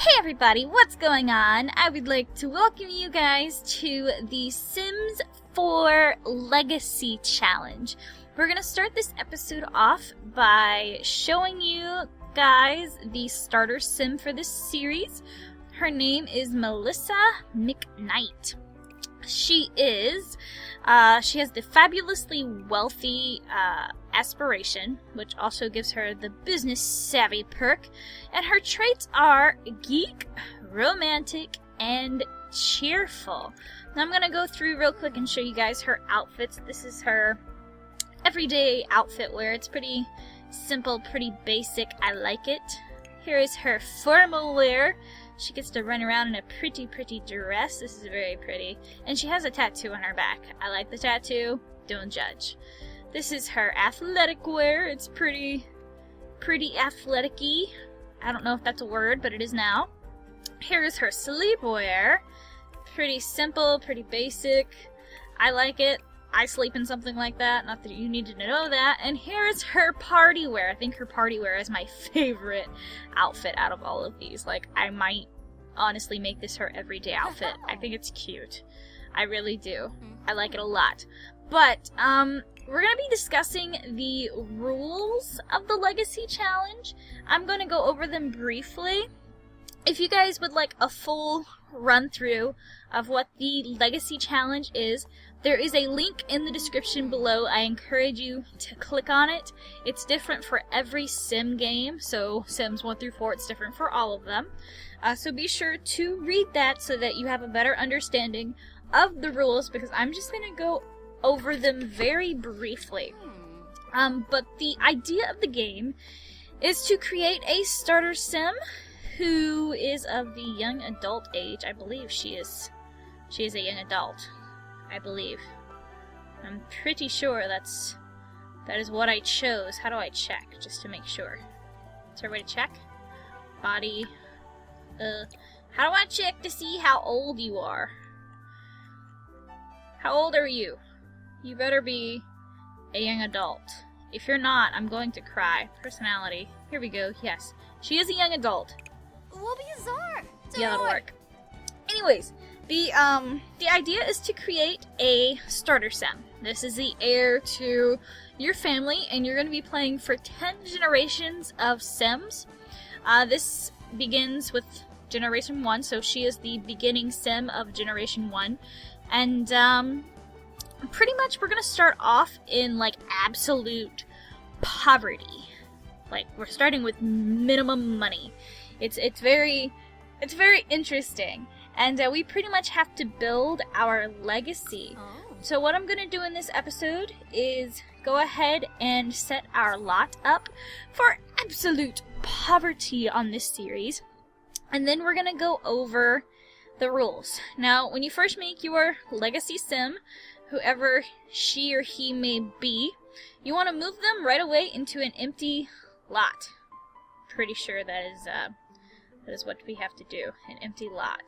Hey everybody, what's going on? I would like to welcome you guys to the Sims 4 Legacy Challenge. We're going to start this episode off by showing you guys the starter sim for this series. Her name is Melissa McKnight. She has the fabulously wealthy aspiration, which also gives her the business savvy perk, and her traits are geek, romantic, and cheerful. Now I'm gonna go through real quick and show you guys her outfits. This is her everyday outfit wear. It's pretty simple, pretty basic. I like it. Here is her formal wear. She gets to run around in a pretty dress. This is very pretty. And she has a tattoo on her back. I like the tattoo. Don't judge. This is her athletic wear. It's pretty athletic-y. I don't know if that's a word, but it is now. Here is her sleepwear. Pretty simple, pretty basic. I like it. I sleep in something like that. Not that you needed to know that. And here's her party wear. I think her party wear is my favorite outfit out of all of these. Like, I might honestly make this her everyday outfit. I think it's cute. I really do. I like it a lot. But, we're going to be discussing the rules of the Legacy Challenge. I'm going to go over them briefly. If you guys would like a full run-through of what the Legacy Challenge is, there is a link in the description below. I encourage you to click on it. It's different for every sim game, so Sims 1 through 4, it's different for all of them. So be sure to read that so that you have a better understanding of the rules, because I'm just going to go over them very briefly. But the idea of the game is to create a starter sim who is of the young adult age. I believe she is a young adult. I believe. I'm pretty sure that is what I chose. How do I check, just to make sure? Is there a way to check? Body. How do I check to see how old you are? How old are you? You better be a young adult. If you're not, I'm going to cry. Personality. Here we go. Yes. She is a young adult. Yeah, that'll work. Anyways, the idea is to create a starter sim. This is the heir to your family, and you're going to be playing for 10 generations of Sims. This begins with Generation 1, so she is the beginning sim of Generation 1. And pretty much we're going to start off in, like, absolute poverty. Like, we're starting with minimum money. It's very interesting. And we pretty much have to build our legacy. So what I'm going to do in this episode is go ahead and set our lot up for absolute poverty on this series. And then we're going to go over the rules. Now, when you first make your legacy sim, whoever she or he may be, you want to move them right away into an empty lot. Pretty sure that is what we have to do. An empty lot.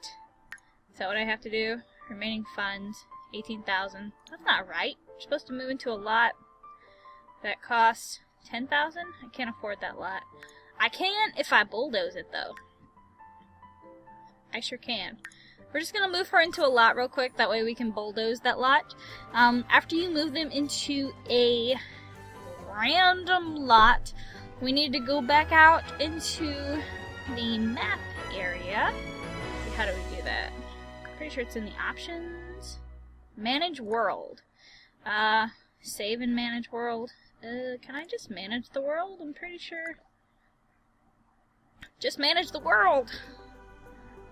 Is that what I have to do? Remaining funds, 18,000. That's not right. You're supposed to move into a lot that costs 10,000? I can't afford that lot. I can if I bulldoze it, though. I sure can. We're just going to move her into a lot real quick. That way we can bulldoze that lot. After you move them into a random lot, we need to go back out into the map area. Let's see, how do we do that? Pretty sure it's in the options. Manage world. Save and manage world. Can I just manage the world? I'm pretty sure. Just manage the world!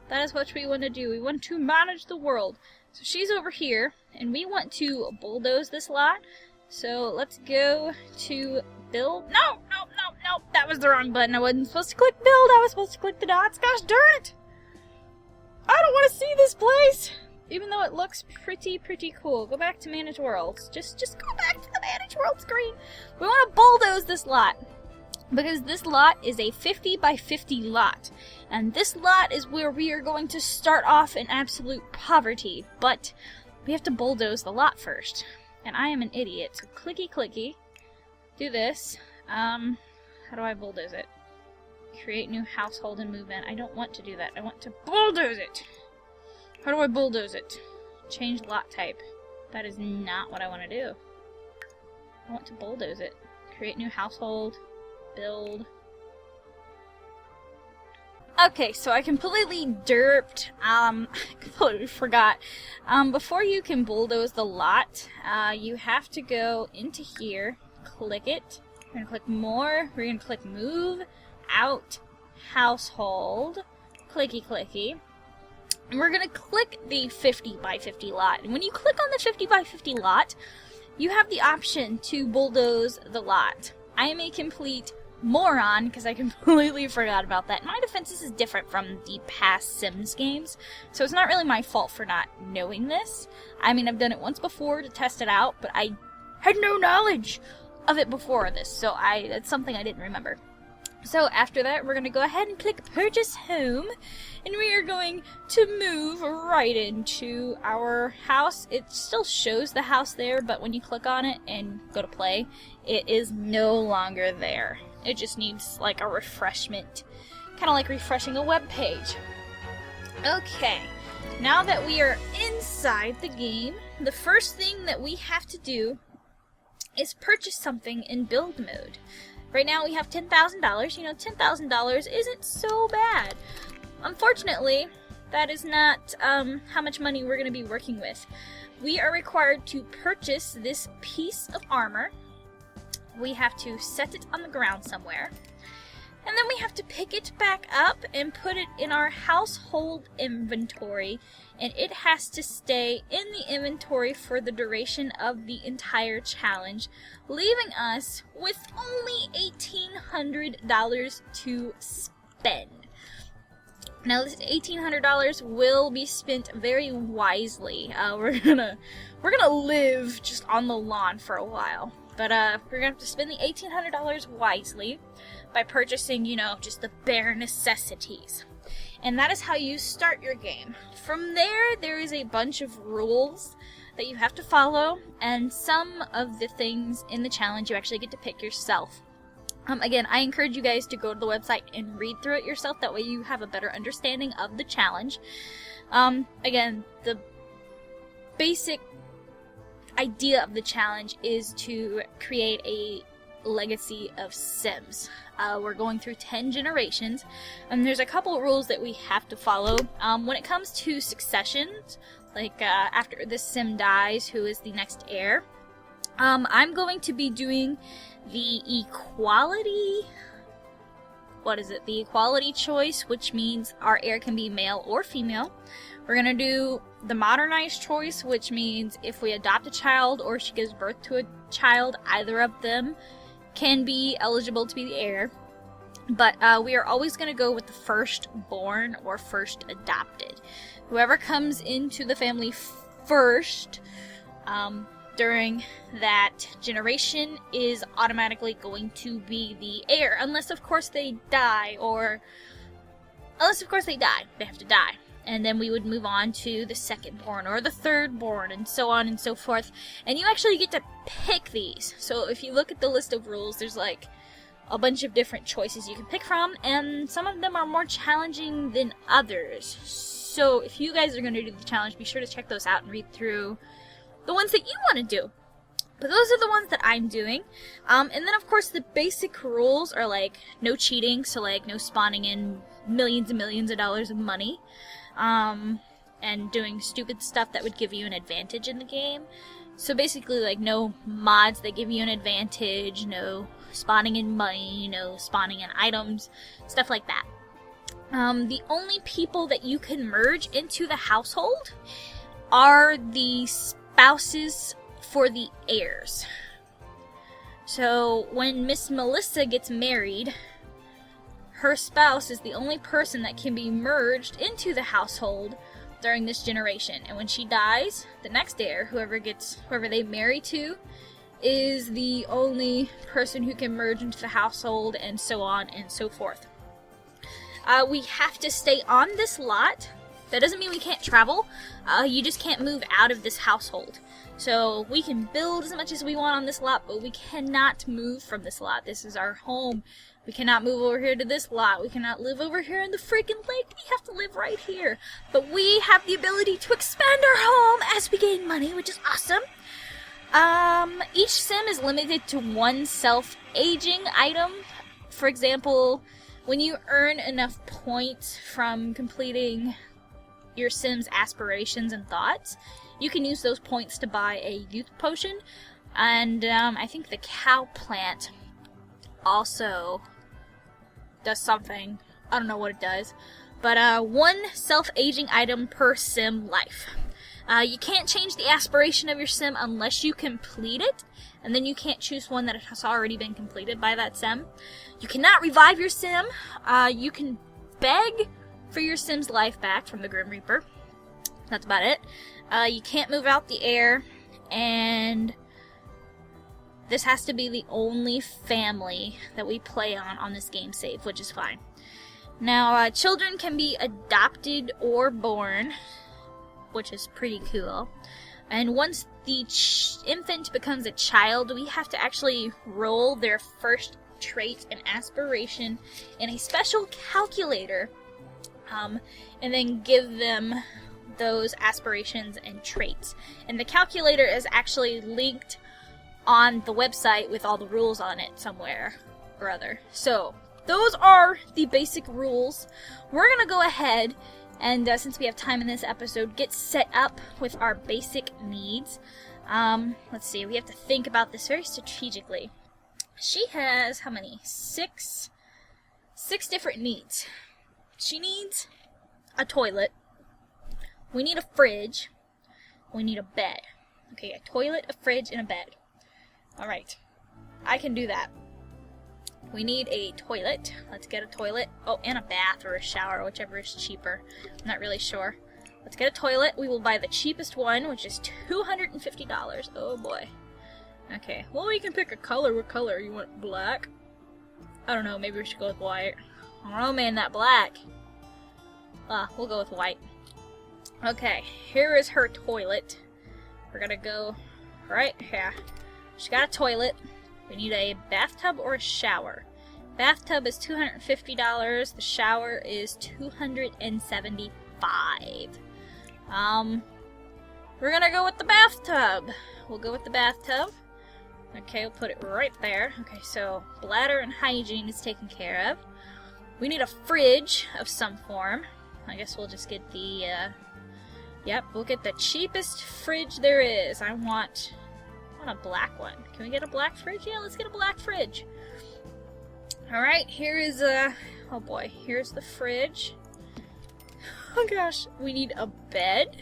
That is what we want to do. We want to manage the world. So she's over here, and we want to bulldoze this lot. So let's go to build. No! That was the wrong button. I wasn't supposed to click build. I was supposed to click the dots. Gosh darn it! I don't want to see this place! Even though it looks pretty cool. Go back to manage worlds. Just go back to the manage world screen. We want to bulldoze this lot, because this lot is a 50 by 50 lot. And this lot is where we are going to start off in absolute poverty. But we have to bulldoze the lot first. And I am an idiot. So clicky. Do this. How do I bulldoze it? Create new household and move in. I don't want to do that. I want to bulldoze it. How do I bulldoze it? Change lot type. That is not what I want to do. I want to bulldoze it. Create new household. Build. Okay, so I completely derped. I completely forgot. Before you can bulldoze the lot, you have to go into here, click it. We're going to click more. We're going to click move, out, household, clicky clicky. And we're going to click the 50 by 50 lot. And when you click on the 50 by 50 lot, you have the option to bulldoze the lot. I am a complete moron because I completely forgot about that. In my defense, this is different from the past Sims games, so it's not really my fault for not knowing this. I mean, I've done it once before to test it out, but I had no knowledge of it before this, so that's something I didn't remember. So after that, we're going to go ahead and click Purchase Home, and we are going to move right into our house. It still shows the house there, but when you click on it and go to play, it is no longer there. It just needs like a refreshment, kind of like refreshing a web page. Okay, now that we are inside the game, the first thing that we have to do is purchase something in build mode. Right now we have $10,000. You know, $10,000 isn't so bad. Unfortunately, that is not how much money we're going to be working with. We are required to purchase this piece of armor. We have to set it on the ground somewhere. And then we have to pick it back up and put it in our household inventory. And it has to stay in the inventory for the duration of the entire challenge, leaving us with only $1,800 to spend. Now this $1,800 will be spent very wisely. We're gonna live just on the lawn for a while. But we're gonna have to spend the $1,800 wisely by purchasing, you know, just the bare necessities. And that is how you start your game. From there is a bunch of rules that you have to follow, and some of the things in the challenge you actually get to pick yourself. Again, I encourage you guys to go to the website and read through it yourself. That way you have a better understanding of the challenge. Again, the basic idea of the challenge is to create a legacy of Sims. We're going through 10 generations, and there's a couple of rules that we have to follow. When it comes to successions, like after this Sim dies, who is the next heir? I'm going to be doing the equality... What is it? The equality choice, which means our heir can be male or female. We're going to do the modernized choice, which means if we adopt a child or she gives birth to a child, either of them can be eligible to be the heir. But we are always going to go with the firstborn or first adopted. Whoever comes into the family first during that generation is automatically going to be the heir. Unless, of course, they die, They have to die. And then we would move on to the secondborn or the thirdborn, and so on and so forth. And you actually get to pick these. So if you look at the list of rules, there's like a bunch of different choices you can pick from, and some of them are more challenging than others. So if you guys are going to do the challenge, be sure to check those out and read through the ones that you want to do. But those are the ones that I'm doing. And then, of course, the basic rules are like no cheating, so like no spawning in millions and millions of dollars of money. And doing stupid stuff that would give you an advantage in the game. So basically, like, no mods that give you an advantage, no spawning in money, no spawning in items, stuff like that. The only people that you can merge into the household are the spouses for the heirs. So when Miss Melissa gets married, her spouse is the only person that can be merged into the household during this generation. And when she dies, the next heir, whoever they marry to, is the only person who can merge into the household, and so on and so forth. We have to stay on this lot That doesn't mean we can't travel. You just can't move out of this household. So we can build as much as we want on this lot, but we cannot move from this lot. This is our home. We cannot move over here to this lot. We cannot live over here in the freaking lake. We have to live right here. But we have the ability to expand our home as we gain money, which is awesome. Each sim is limited to one self-aging item. For example, when you earn enough points from completing your sim's aspirations and thoughts, you can use those points to buy a youth potion. And I think the cow plant also does something. I don't know what it does. But one self-aging item per sim life. You can't change the aspiration of your sim unless you complete it, and then you can't choose one that has already been completed by that sim. You cannot revive your sim. You can beg for your sim's life back from the Grim Reaper. That's about it. You can't move out the heir, and this has to be the only family that we play on this game save, which is fine. Now, children can be adopted or born, which is pretty cool. And once the infant becomes a child, we have to actually roll their first trait and aspiration in a special calculator, and then give them those aspirations and traits. And the calculator is actually linked on the website with all the rules on it somewhere or other. So those are the basic rules. We're gonna go ahead and since we have time in this episode, get set up with our basic needs. Let's see, we have to think about this very strategically. She has, how many? Six different needs. She needs a toilet. We need a fridge. We need a bed. Okay, a toilet, a fridge, and a bed. Alright, I can do that. We need a toilet. Let's get a toilet. Oh, and a bath or a shower, whichever is cheaper. I'm not really sure. Let's get a toilet. We will buy the cheapest one, which is $250. Oh boy. Okay, well, we can pick a color. What color? You want black? I don't know, maybe we should go with white. I don't know, man, that black. We'll go with white. Okay, here is her toilet. We're gonna go right here. She got a toilet. We need a bathtub or a shower. Bathtub is $250. The shower is $275. We're gonna go with the bathtub. We'll go with the bathtub. Okay, we'll put it right there. Okay, so bladder and hygiene is taken care of. We need a fridge of some form. I guess we'll just get the, yep, we'll get the cheapest fridge there is. I want a black one. Can we get a black fridge? Yeah, let's get a black fridge. Alright, here is oh boy, here's the fridge. Oh gosh, we need a bed.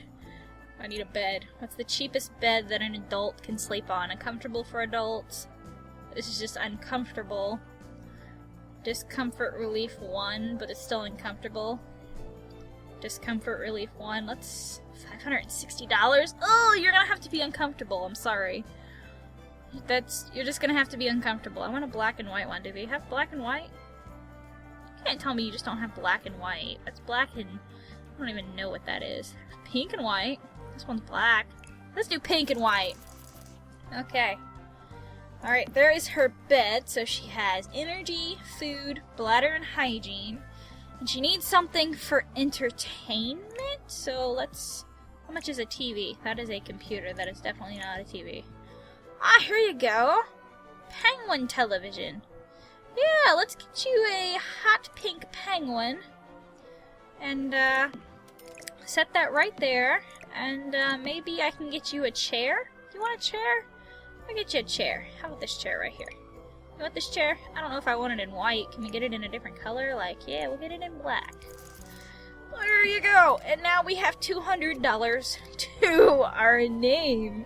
I need a bed. What's the cheapest bed that an adult can sleep on? Uncomfortable for adults. This is just uncomfortable. Discomfort relief 1, but it's still uncomfortable. Discomfort relief 1. Let's $560. Oh, you're gonna have to be uncomfortable. I'm sorry. You're just gonna have to be uncomfortable. I want a black and white one. Do they have black and white? You can't tell me you just don't have black and white. That's black and I don't even know what that is. Pink and white. This one's black. Let's do pink and white. Okay. Alright, there is her bed. So she has energy, food, bladder, and hygiene. And she needs something for entertainment. So let's... How much is a TV? That is a computer. That is definitely not a TV. Ah, here you go. Penguin television. Yeah, let's get you a hot pink penguin. And, set that right there. And, maybe I can get you a chair. Do you want a chair? I'll get you a chair. How about this chair right here? You want this chair? I don't know if I want it in white. Can we get it in a different color? Like, yeah, we'll get it in black. There you go. And now we have $200 to our name.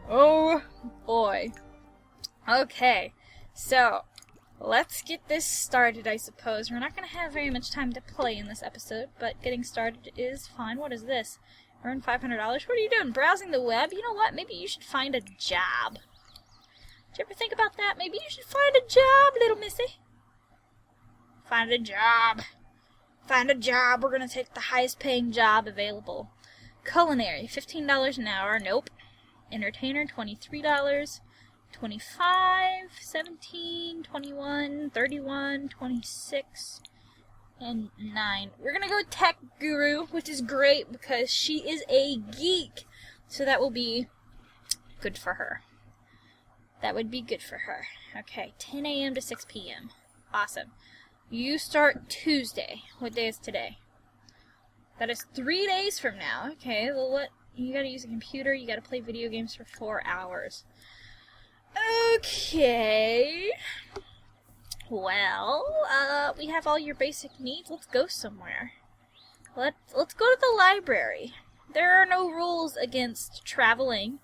Oh boy. Okay, so let's get this started, I suppose. We're not going to have very much time to play in this episode, but getting started is fine. What is this? Earn $500? What are you doing? Browsing the web? You know what? Maybe you should find a job. Did you ever think about that? Maybe you should find a job, little missy. Find a job. Find a job. We're gonna take the highest paying job available. Culinary, $15 an hour. Nope. Entertainer, $23. 25, 17, 21, 31, 26, and 9. We're gonna go with Tech Guru, which is great because she is a geek. So that will be good for her. That would be good for her. Okay, 10 a.m. to 6 p.m. Awesome. You start Tuesday. What day is today? That is 3 days from now. Okay, well, what? You gotta use a computer, you gotta play video games for 4 hours. Okay. Well, we have all your basic needs. Let's go somewhere. Let's go to the library. There are no rules against traveling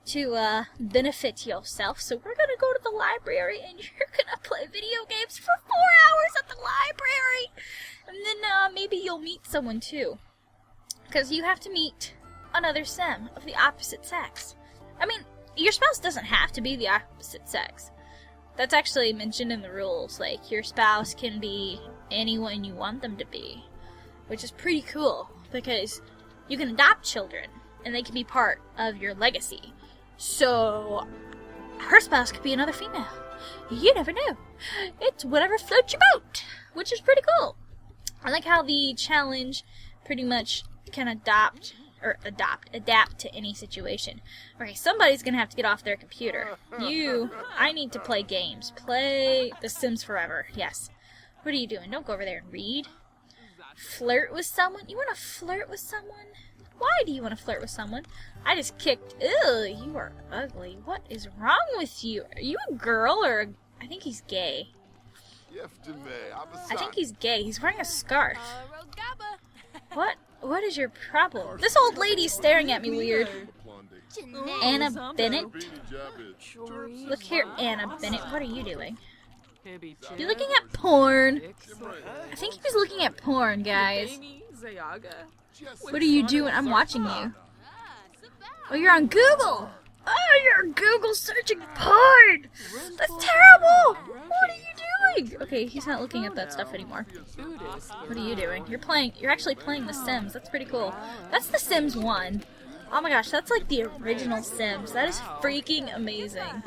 to benefit yourself, so we're gonna go to the library and you're gonna play video games for 4 hours at the library. And then maybe you'll meet someone too. Because you have to meet another sim of the opposite sex. I mean, your spouse doesn't have to be the opposite sex. That's actually mentioned in the rules. Like, your spouse can be anyone you want them to be. Which is pretty cool, because you can adopt children, and they can be part of your legacy. So, her spouse could be another female. You never know. It's whatever floats your boat, which is pretty cool. I like how the challenge pretty much can adapt to any situation. Okay, somebody's gonna have to get off their computer. I need to play games. Play The Sims Forever. Yes. What are you doing? Don't go over there and read. Flirt with someone? You wanna flirt with someone? Why do you want to flirt with someone? I just kicked. Ew, you are ugly. What is wrong with you? Are you a girl or I think he's gay. I think he's gay. He's wearing a scarf. What is your problem? This old lady's staring at me weird. Anna Bennett? Look here, Anna Bennett. What are you doing? You're looking at porn. I think he was looking at porn, guys. What are you doing? I'm watching you. Oh, you're on Google. Oh, you're on Google searching porn. That's terrible. What are you doing? Okay, he's not looking at that stuff anymore. What are you doing? You're actually playing The Sims. That's pretty cool. That's The Sims 1. Oh my gosh, that's like the original Sims. That is freaking amazing.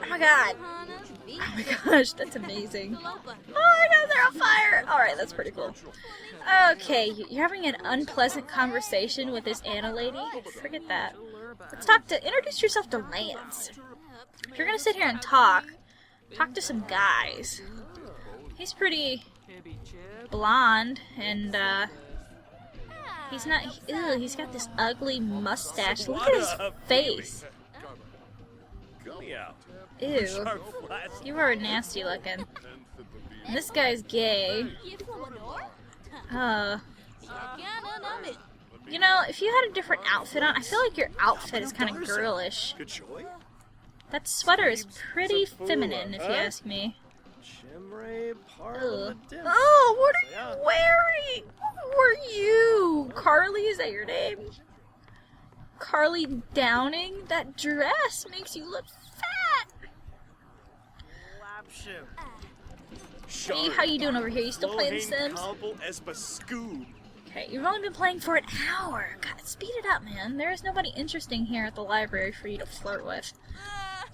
Oh my god. Oh my gosh, that's amazing. Oh my god, they're on fire. Alright, that's pretty cool. Okay, you're having an unpleasant conversation with this Anna lady? Forget that. Let's introduce yourself to Lance. If you're gonna sit here and talk to some guys. He's pretty blonde, and, he's got this ugly mustache. Look at his face. Ew. You are nasty looking. And this guy's gay. You know, if you had a different outfit on, I feel like your outfit is kind of girlish. That sweater is pretty feminine, if you ask me. Ugh. Oh, what are you wearing? Who are you? Carly, is that your name? Carly Downing? That dress makes you look fat. Hey, how you doing over here? You still playing The Sims? Okay, you've only been playing for an hour. God, speed it up, man. There is nobody interesting here at the library for you to flirt with.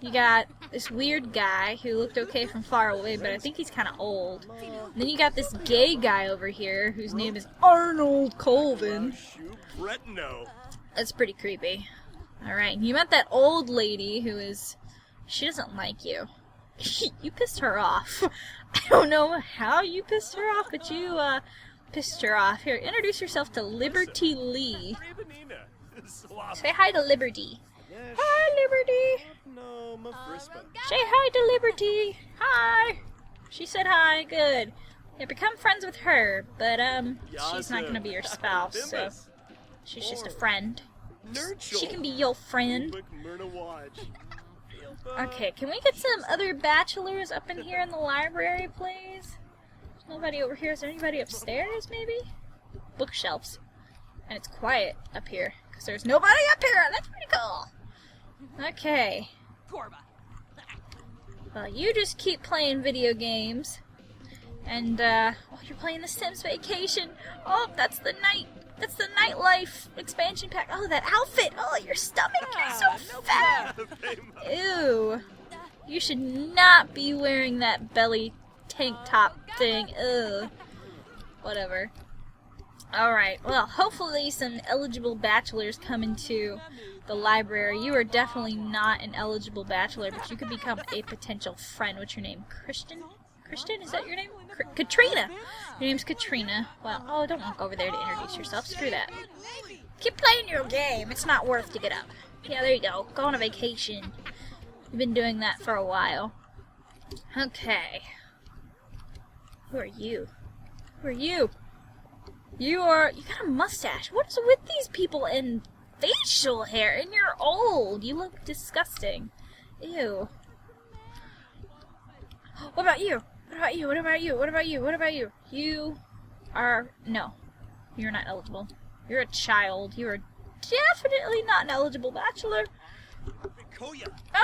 You got this weird guy who looked okay from far away, but I think he's kind of old. And then you got this gay guy over here whose name is Arnold Colvin. That's pretty creepy. Alright, you met that old lady who is... She doesn't like you. You pissed her off. I don't know how you pissed her off, but you, pissed her off. Here, introduce yourself to Liberty Lee. Say hi to Liberty. Hi, Liberty. Say hi to Liberty. Hi. She said hi. Good. Yeah, become friends with her, but, she's not gonna be your spouse, so she's just a friend. She can be your friend. Okay, can we get some other bachelors up in here in the library, please? There's nobody over here. Is there anybody upstairs, maybe? Bookshelves. And it's quiet up here, because there's nobody up here. That's pretty cool. Okay. Well, you just keep playing video games, And, you're playing The Sims Vacation. Oh, that's the nightlife expansion pack. Oh, that outfit. Oh, your stomach. You're so fat. Ew. You should not be wearing that belly tank top thing. Ugh. Whatever. Alright, well, hopefully some eligible bachelors come into the library. You are definitely not an eligible bachelor, but you could become a potential friend. What's your name? Christian? Christian? Is that your name? Katrina! Your name's Katrina. Well, oh, don't walk over there to introduce yourself. Screw that. Keep playing your game. It's not worth to get up. Yeah, there you go. Go on a vacation. You've been doing that for a while. Okay. Who are you? Who are you? You got a mustache. What is with these people and facial hair? And you're old. You look disgusting. Ew. What about you? What about you? What about you? What about you? What about you? You are... No. You're not eligible. You're a child. You are definitely not an eligible bachelor.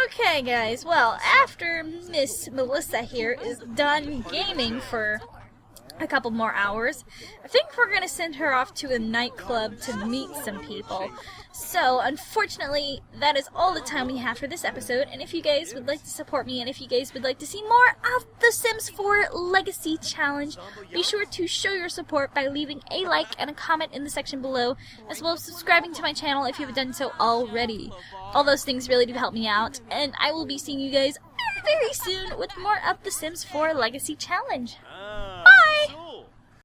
Okay, guys. Well, after Miss Melissa here is done gaming for a couple more hours, I think we're going to send her off to a nightclub to meet some people. So, unfortunately, that is all the time we have for this episode, and if you guys would like to support me, and if you guys would like to see more of the Sims 4 Legacy Challenge, be sure to show your support by leaving a like and a comment in the section below, as well as subscribing to my channel if you haven't done so already. All those things really do help me out, and I will be seeing you guys very soon with more of the Sims 4 Legacy Challenge.